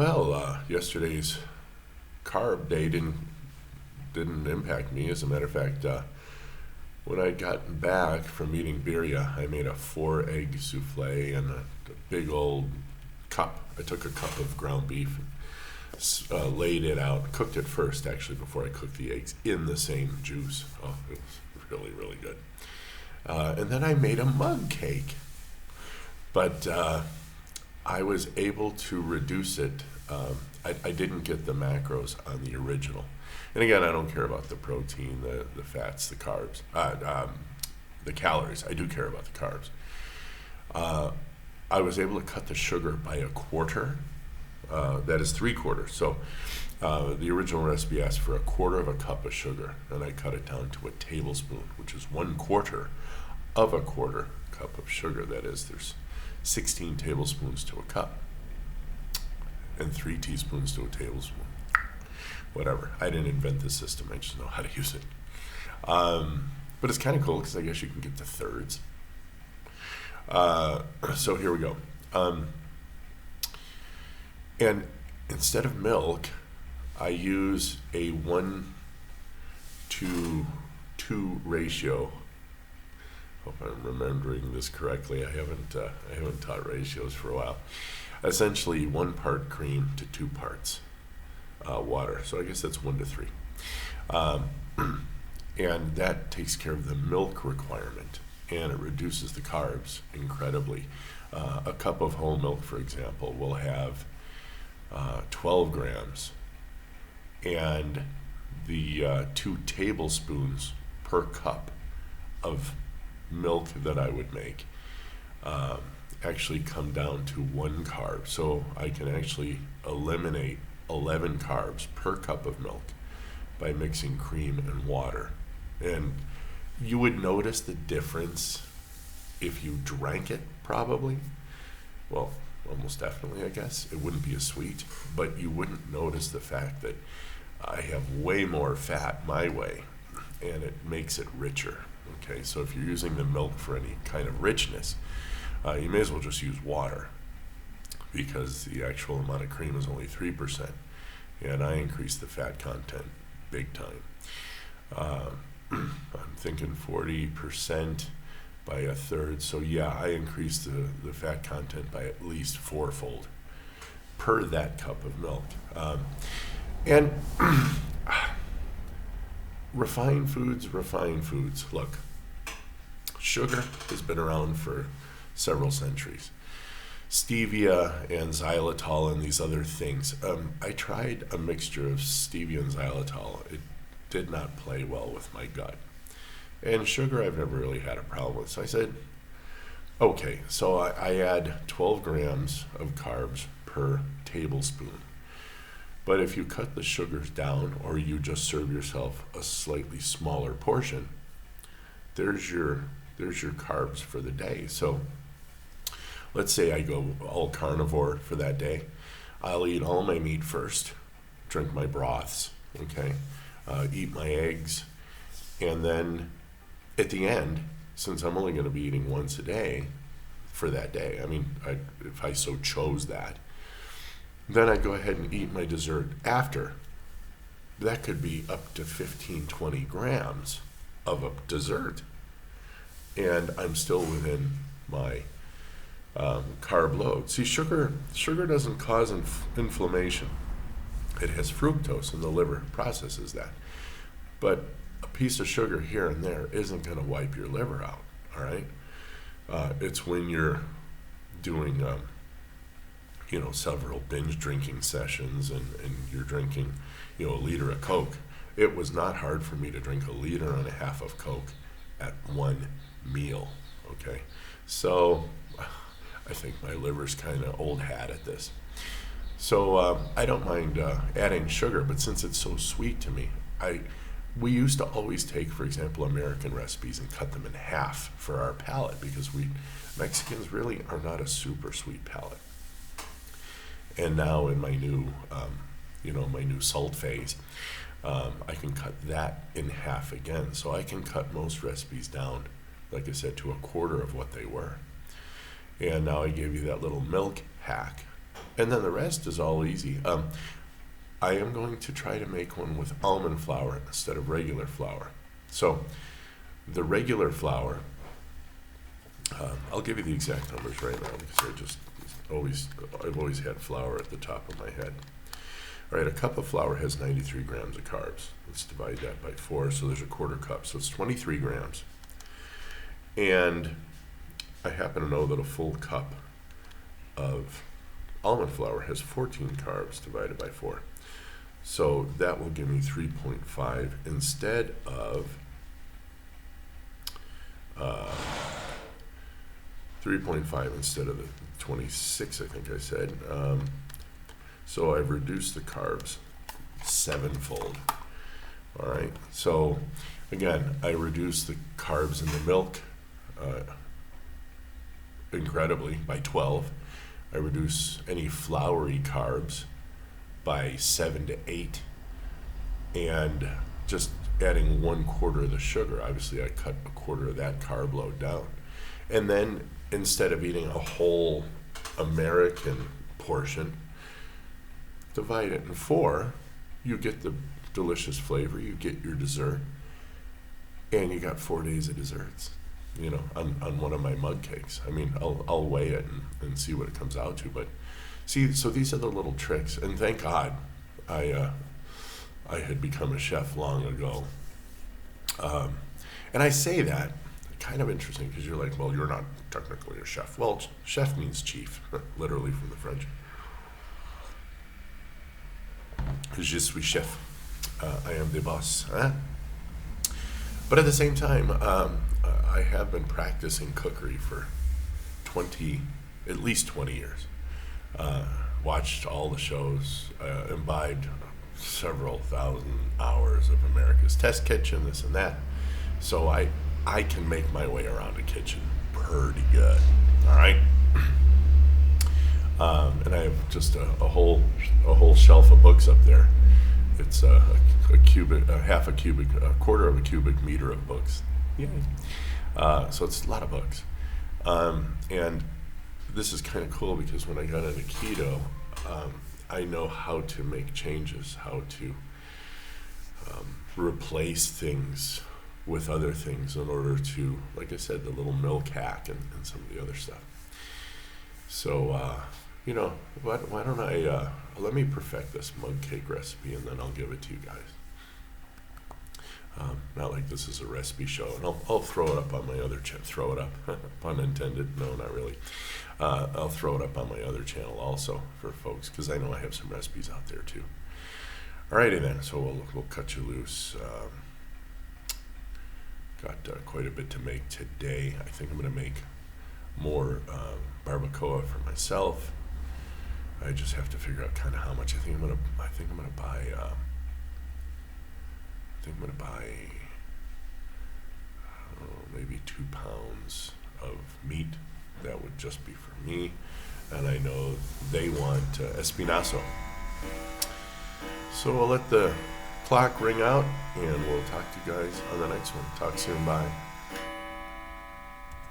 Well, yesterday's carb day didn't impact me. As a matter of fact, when I got back from eating birria, I made a 4-egg souffle and a big old cup. I took a cup of ground beef, laid it out, cooked it first actually before I cooked the eggs in the same juice. Oh, it was really, really good. And then I made a mug cake, but I was able to reduce it. I didn't get the macros on the original. And again, I don't care about the protein, the fats, the carbs, the calories. I do care about the carbs. I was able to cut the sugar by a quarter. That is 3/4. So the original recipe asked for 1/4 of a cup of sugar, and I cut it down to a tablespoon, which is 1/4 of a quarter cup of sugar. That is, there's 16 tablespoons to a cup, and 3 teaspoons to a tablespoon. Whatever. I didn't invent the system. I just know how to use it. But it's kind of cool because I guess you can get to thirds. So here we go. And instead of milk, I use a 1-to-2 ratio. Hope I'm remembering this correctly. I haven't taught ratios for a while. Essentially, 1 part cream to 2 parts water. So I guess that's 1-to-3. And that takes care of the milk requirement, and it reduces the carbs incredibly. A cup of whole milk, for example, will have 12 grams, and the 2 tablespoons per cup of milk that I would make actually come down to 1 carb. So I can actually eliminate 11 carbs per cup of milk by mixing cream and water. And you would notice the difference if you drank it, probably. Well, almost definitely, I guess. It wouldn't be as sweet, but you wouldn't notice the fact that I have way more fat my way, and it makes it richer. Okay, so if you're using the milk for any kind of richness, you may as well just use water, because the actual amount of cream is only 3%, and I increase the fat content big time. I'm thinking 40% by 1/3, so yeah, I increased the fat content by at least 4-fold per that cup of milk. And refined foods. Look, sugar has been around for several centuries. Stevia and xylitol and these other things. I tried a mixture of stevia and xylitol. It did not play well with my gut. And sugar I've never really had a problem with. So I said, okay, so I add 12 grams of carbs per tablespoon. But if you cut the sugars down, or you just serve yourself a slightly smaller portion, there's your carbs for the day. So let's say I go all carnivore for that day. I'll eat all my meat first, drink my broths, okay, eat my eggs, and then at the end, since I'm only going to be eating once a day for that day, I mean, if I so chose that, then I go ahead and eat my dessert after. That could be up to 15-20 grams of a dessert, and I'm still within my carb load. See, sugar doesn't cause inflammation. It has fructose, and the liver processes that. But a piece of sugar here and there isn't going to wipe your liver out, all right? It's when you're doing, several binge drinking sessions, and you're drinking, a liter of Coke. It was not hard for me to drink 1.5 liters of Coke at one meal, okay? So I think my liver's kind of old hat at this. So I don't mind adding sugar, but since it's so sweet to me, we used to always take, for example, American recipes and cut them in half for our palate, because Mexicans really are not a super sweet palate. And now in my new, my new salt phase, I can cut that in half again. So I can cut most recipes down, like I said, to 1/4 of what they were. And now I gave you that little milk hack. And then the rest is all easy. I am going to try to make one with almond flour instead of regular flour. So the regular flour, I'll give you the exact numbers right now because I've always had flour at the top of my head. All right, a cup of flour has 93 grams of carbs. Let's divide that by 4, so there's a quarter cup, so it's 23 grams. And I happen to know that a full cup of almond flour has 14 carbs divided by 4. So that will give me 3.5 instead of 3.5 instead of the 26, I think I said. So I've reduced the carbs 7-fold. All right. So again, I reduced the carbs in the milk incredibly by 12. I reduce any floury carbs by 7 to 8, and just adding 1/4 of the sugar. Obviously, I cut a quarter of that carb load down, and then instead of eating a whole American portion, divide it in 4. You get the delicious flavor. You get your dessert, and you got 4 days of desserts. You know, on one of my mug cakes. I mean, I'll weigh it and see what it comes out to. But see, so these are the little tricks. And thank God, I had become a chef long ago. And I say that kind of interesting because you're like, well, you're not technically a chef. Well, chef means chief, literally from the French. Je suis chef. I am the boss. Huh? But at the same time, I have been practicing cookery for at least 20 years. Watched all the shows, imbibed several thousand hours of America's Test Kitchen, this and that. So I can make my way around a kitchen pretty good. All right. And I have just a whole shelf of books up there. It's a quarter of a cubic meter of books. Yay. So it's a lot of books. And this is kind of cool because when I got into keto, I know how to make changes, how to replace things with other things in order to, like I said, the little milk hack and some of the other stuff. So, you know, why don't I, let me perfect this mug cake recipe and then I'll give it to you guys. Not like this is a recipe show, and I'll throw it up on my other channel. Throw it up, pun intended. No, not really. I'll throw it up on my other channel also for folks because I know I have some recipes out there too. Alrighty then, so we'll cut you loose. Got quite a bit to make today. I think I'm going to make more barbacoa for myself. I just have to figure out kind of how much. I think I'm gonna buy maybe 2 pounds of meat. That would just be for me, and I know they want espinazo. So we'll let the clock ring out, and we'll talk to you guys on the next one. Talk soon. Bye.